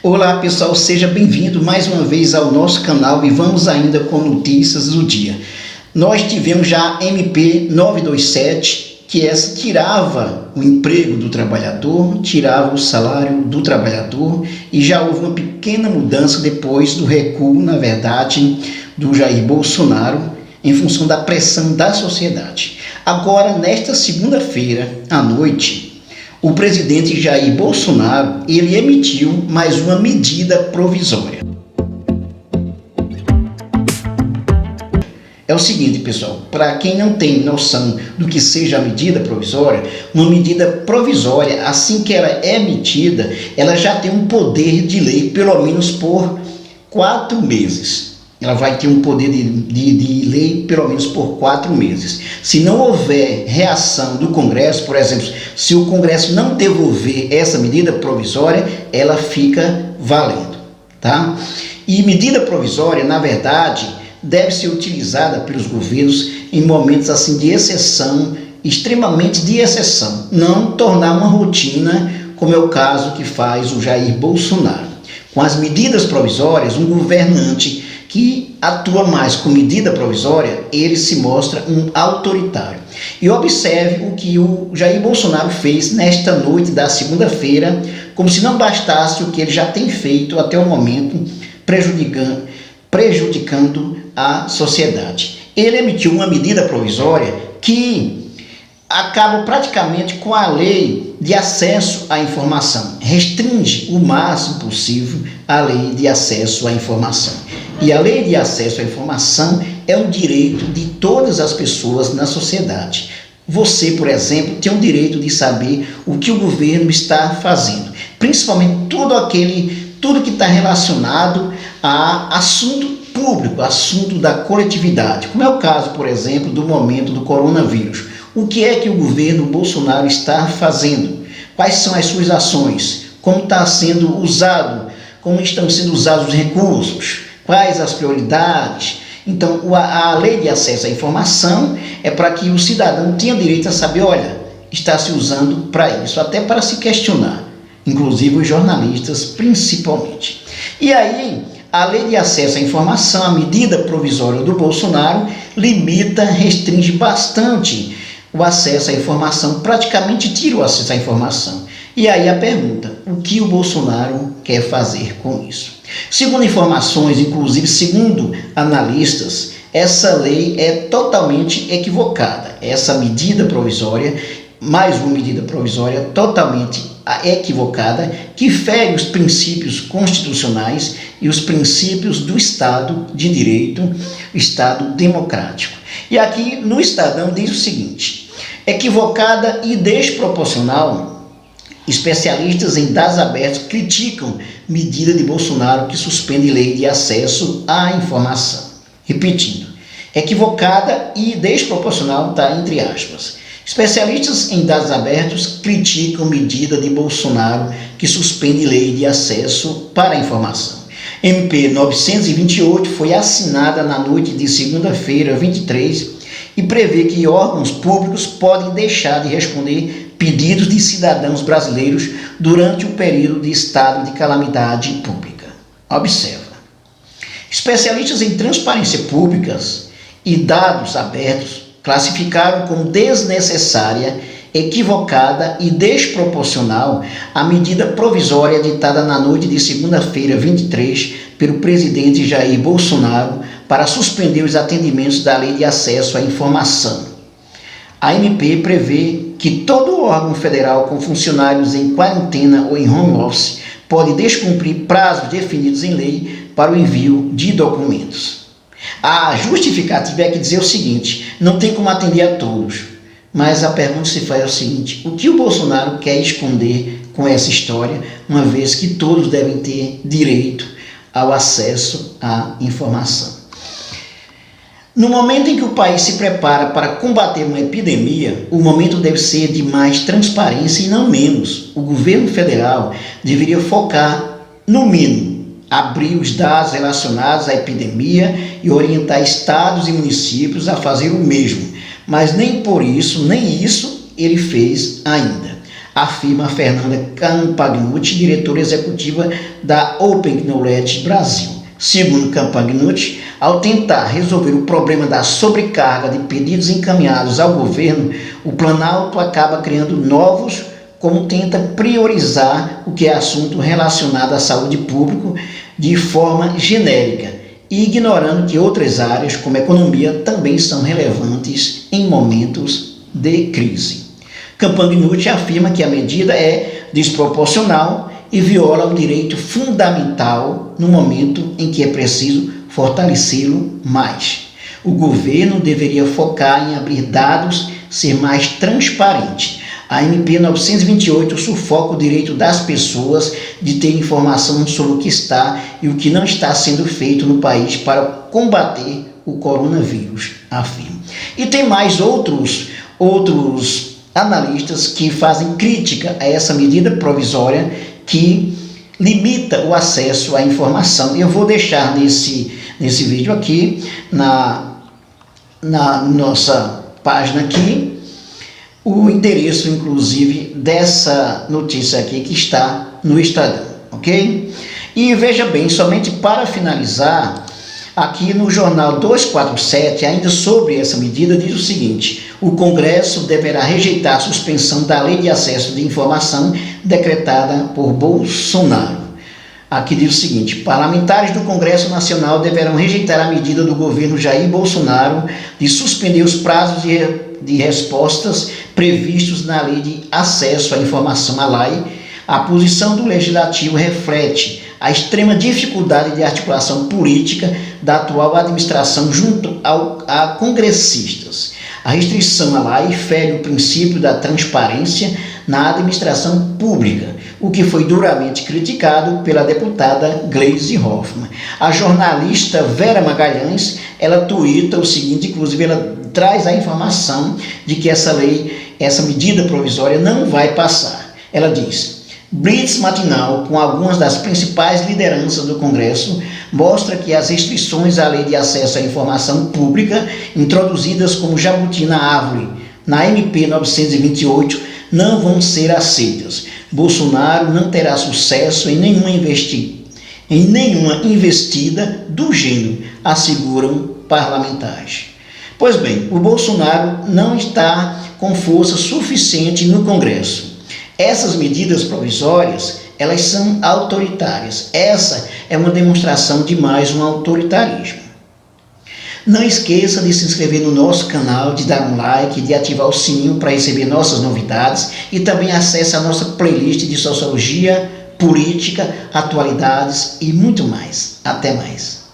Olá pessoal, seja bem-vindo mais uma vez ao nosso canal e vamos ainda com notícias do dia. Nós tivemos já a MP 927, que essa tirava o emprego do trabalhador, tirava o salário do trabalhador e já houve uma pequena mudança depois do recuo, na verdade, do Jair Bolsonaro em função da pressão da sociedade. Agora, nesta segunda-feira à noite, o presidente Jair Bolsonaro, ele emitiu mais uma medida provisória. É o seguinte, pessoal, para quem não tem noção do que seja a medida provisória, uma medida provisória, assim que ela é emitida, ela já tem um poder de lei, pelo menos por 4 meses. Ela vai ter um poder de lei pelo menos por 4 meses. Se não houver reação do Congresso, por exemplo, se o Congresso não devolver essa medida provisória, ela fica valendo, tá? E medida provisória, na verdade, deve ser utilizada pelos governos em momentos assim de exceção, extremamente de exceção, não tornar uma rotina, como é o caso que faz o Jair Bolsonaro. Com as medidas provisórias, um governante que atua mais com medida provisória, ele se mostra um autoritário. E observe o que o Jair Bolsonaro fez nesta noite da segunda-feira, como se não bastasse o que ele já tem feito até o momento, prejudicando a sociedade. Ele emitiu uma medida provisória que acaba praticamente com a lei de acesso à informação, restringe o máximo possível a lei de acesso à informação. E a lei de acesso à informação é um direito de todas as pessoas na sociedade. Você, por exemplo, tem o direito de saber o que o governo está fazendo, principalmente tudo que está relacionado a assunto público, assunto da coletividade, como é o caso, por exemplo, do momento do coronavírus. O que é que o governo Bolsonaro está fazendo? Quais são as suas ações? Como está sendo usado? Como estão sendo usados os recursos? Quais as prioridades? Então, a lei de acesso à informação é para que o cidadão tenha direito a saber, olha, está se usando para isso, até para se questionar, inclusive os jornalistas principalmente. E aí, a lei de acesso à informação, a medida provisória do Bolsonaro, limita, restringe bastante o acesso à informação, praticamente tira o acesso à informação. E aí a pergunta, o que o Bolsonaro quer fazer com isso? Segundo informações, inclusive segundo analistas, essa lei é totalmente equivocada. Essa medida provisória, mais uma medida provisória totalmente equivocada, que fere os princípios constitucionais e os princípios do Estado de Direito, Estado democrático. E aqui no Estadão diz o seguinte: equivocada e desproporcional. Especialistas em dados abertos criticam medida de Bolsonaro que suspende lei de acesso à informação. Repetindo, equivocada e desproporcional, está entre aspas. Especialistas em dados abertos criticam medida de Bolsonaro que suspende lei de acesso para a informação. MP 928 foi assinada na noite de segunda-feira, 23, e prevê que órgãos públicos podem deixar de responder pedidos de cidadãos brasileiros durante o período de estado de calamidade pública. Observa. Especialistas em transparência públicas e dados abertos classificaram como desnecessária, equivocada e desproporcional a medida provisória editada na noite de segunda-feira, 23, pelo presidente Jair Bolsonaro para suspender os atendimentos da Lei de Acesso à Informação. A MP prevê que todo órgão federal com funcionários em quarentena ou em home office pode descumprir prazos definidos em lei para o envio de documentos. A justificativa é que dizer o seguinte: não tem como atender a todos, mas a pergunta que se faz é o seguinte: o que o Bolsonaro quer esconder com essa história, uma vez que todos devem ter direito ao acesso à informação? No momento em que o país se prepara para combater uma epidemia, o momento deve ser de mais transparência e não menos. O governo federal deveria focar, no mínimo, abrir os dados relacionados à epidemia e orientar estados e municípios a fazer o mesmo. Mas nem por isso, nem isso ele fez ainda. afirma Fernanda Campagnucci, diretora executiva da Open Knowledge Brasil. Segundo Campagnucci, ao tentar resolver o problema da sobrecarga de pedidos encaminhados ao governo, o Planalto acaba criando novos, como tenta priorizar o que é assunto relacionado à saúde pública de forma genérica, e ignorando que outras áreas, como a economia, também são relevantes em momentos de crise. Campagnucci afirma que a medida é desproporcional e viola o direito fundamental no momento em que é preciso fortalecê-lo mais. O governo deveria focar em abrir dados, ser mais transparente. A MP 928 sufoca o direito das pessoas de ter informação sobre o que está e o que não está sendo feito no país para combater o coronavírus, afirma. E tem mais outros analistas que fazem crítica a essa medida provisória que limita o acesso à informação. Eu vou deixar nesse vídeo aqui, na nossa página aqui, o endereço, inclusive, dessa notícia aqui que está no Instagram, ok? E veja bem, somente para finalizar, aqui no jornal 247, ainda sobre essa medida, diz o seguinte: o Congresso deverá rejeitar a suspensão da Lei de Acesso de Informação decretada por Bolsonaro. Aqui diz o seguinte: parlamentares do Congresso Nacional deverão rejeitar a medida do governo Jair Bolsonaro de suspender os prazos de respostas previstos na Lei de Acesso à Informação, a LAI. A posição do Legislativo reflete a extrema dificuldade de articulação política da atual administração junto a congressistas. A restrição à LAI fere o princípio da transparência na administração pública, o que foi duramente criticado pela deputada Gleisi Hoffmann. A jornalista Vera Magalhães, ela tuita o seguinte, inclusive ela traz a informação de que essa medida provisória não vai passar. Ela diz: blitz matinal com algumas das principais lideranças do Congresso mostra que as restrições à Lei de Acesso à Informação Pública, introduzidas como jabuti na árvore na MP 928, não vão ser aceitas. Bolsonaro não terá sucesso em nenhuma investida do gênero, asseguram parlamentares. Pois bem, o Bolsonaro não está com força suficiente no Congresso. Essas medidas provisórias, elas são autoritárias. Essa é uma demonstração de mais um autoritarismo. Não esqueça de se inscrever no nosso canal, de dar um like, de ativar o sininho para receber nossas novidades e também acesse a nossa playlist de sociologia, política, atualidades e muito mais. Até mais.